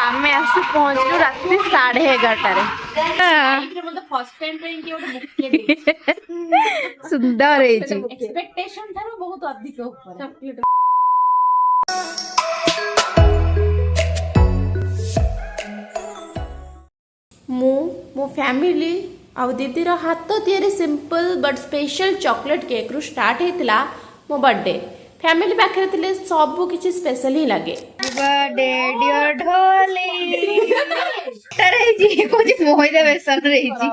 ଆମେ ଆସି ପହଞ୍ଚିଲୁ ରାତି 11:30 ସୁନ୍ଦର ହେଇଛି ମୁଁ ମୋ फैमिली आउ दीदीर हाथ तैयारी simple but special chocolate cake रु स्टार्ट होता मो बर्थडे फैमिली पाखे थे सब किसी स्पेशल ही लगे बर्थडे डियर ढोली तारे जी कोजी मोहिदा बेसन रही जी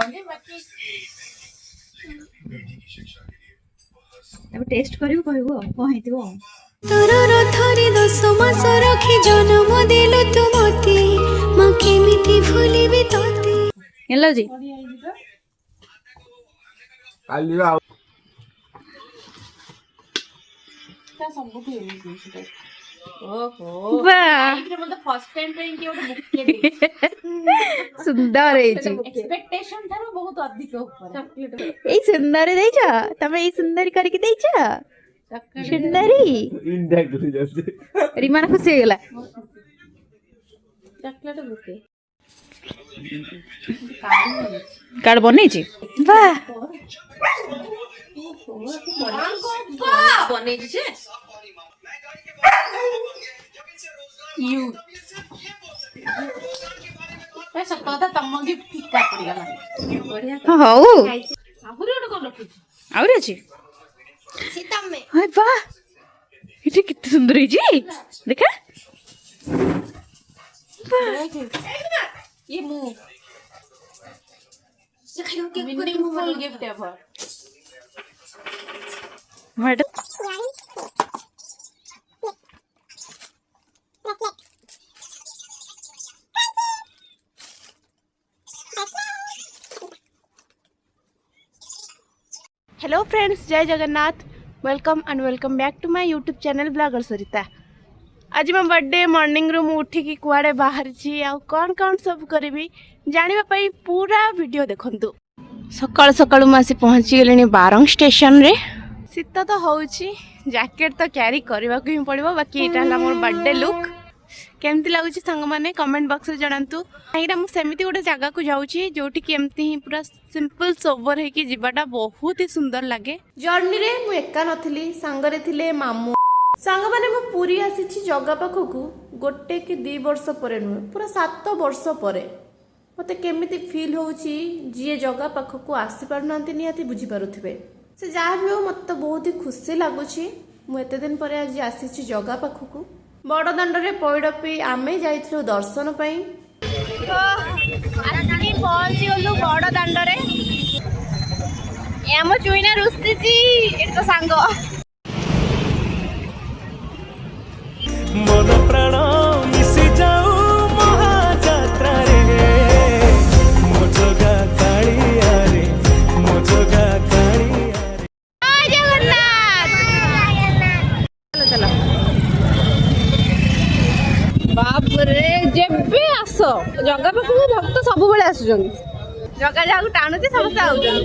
अब टेस्ट करियो कहबो कोन हेतिबो तोर रथरी 10 मास रखी जन्म देलु तू मती मा केमिति भूलिबी तोती हेलो जी कालिया सुंदर सुंदरी देछ तमे ई सुंदरी करके देछ सुंदरी रिमान खुशी हो गला कार्ड बनै छी वाह बनै छी यू पैसा कदा तम गिफ्ट टिका पड़ी गला बढ़िया हौ आहुरी ओड को लखि आहुरी अछि सीता में हाय वाह इटे कितनी सुंदर है जी देखा ये मुंह फुल गिफ्ट है फॉर मैडम हेलो फ्रेंड्स जय Jagannath welcome and welcome back to my YouTube channel blogger Sarita आज मो बर्थडे मॉर्निंग रू मु उठिकी कुआड़े बाहर छी आ कौन कौन सब करी जानिबा पई पूरा वीडियो देखंतु सकाळ सकाळ मु आसी पहुंची गेलेनी बारंग स्टेशन रे शीत तो होउची जैकेट तो कैरी करबा को ही पड़िबो बाकी एटा हला मोर बर्थडे लुक केमती लागुची संग माने कमेंट बॉक्स रे जणांतु आइरा मु सेमिति गोटे जगह को जाउची जोठी केमती ही पूरा सिंपल सोबर है कि जीवाटा बहुत ही सुंदर लगे जर्नी रे मु एका नथिली संग रे थिले मामू संग माने मु पूरी आसीची जगह पाखकू गोटे कि 2 वर्ष परे नु पूरा 7 वर्ष परे मते केमिति फील होउची जिए जगह पाखकू आसी पारनांती नियाती बुझी पारुथिबे से जहाँ भी हो मत बहुत ही खुशी लगुच मु एते दिन पर आज आसी जगह पाखक बड़ दाण्ड रे पैड़ पी आमे जाइथिलु दर्शन पई आसिकी पहुंची गलु बड़ दाण्ड रे एमो चुईना रुस्तिची एतो सांग मन प्राण मिसी जाऊ महायात्रा रे मोजगा कालिया रे मोजगा जेबे आस जगह पाखु भक्त सब बेले आसुचन जगह जाकू टाणुची समस्त आउचन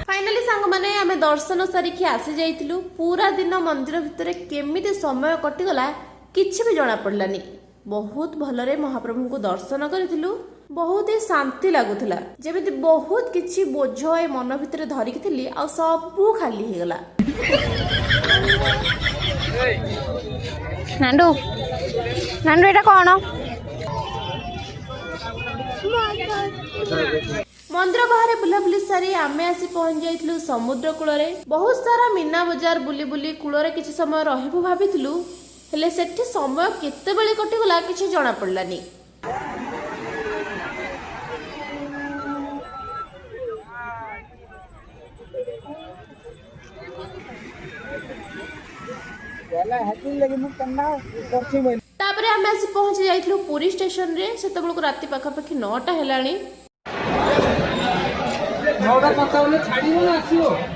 फाइनली सांग माने आमे दर्शन सारिखी आसी जाइतिलु पूरा दिन मंदिर भितर केमिति समय कटि गला किछि भी जणा पड़लानी बहुत भलरे महाप्रभु को दर्शन करितिलु बहुत ही शांति लागुला जेमिति बहुत किछि बोझ ए मन भितर धरिकी थिली आ सब खाली हे गला नांडू नांडू एटा कोन मंदिर बाहर बुलाबुली सारी आमे आसी पहुंच जाइथिलु समुद्र कूल रे बहुत सारा मीना बाजार बुली बुली कूल रे किछि समय रहिबु भाबिथिलु हेले सेठी समय केते बेले कटि गला किछि जणा पड़लानी तापरे आमे आसी पहुंची जाइथिलु पुरी स्टेशन रे सेतबेलको राती पाखा पाखी 9टा हेलाणी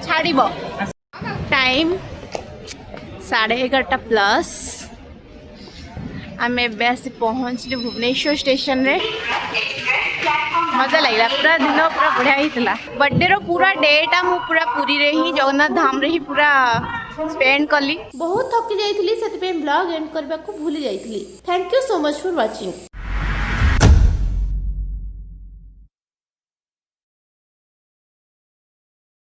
छाड़िबो टाइम 11:30 प्लस आमे बेसी पहुंचलु भुवनेश्वर स्टेशन रे मजा लगला पूरा दिन पूरा बढ़िया ही बर्थडे रो पूरा डेटा मु पूरा पुरी रे ही जगन्नाथ धाम रे ही पूरा स्पेंड कली। बहुत थकी जाइथिली सेति पे ब्लॉग एंड करबा को भूली जाइथिली। Thank you so much for watching.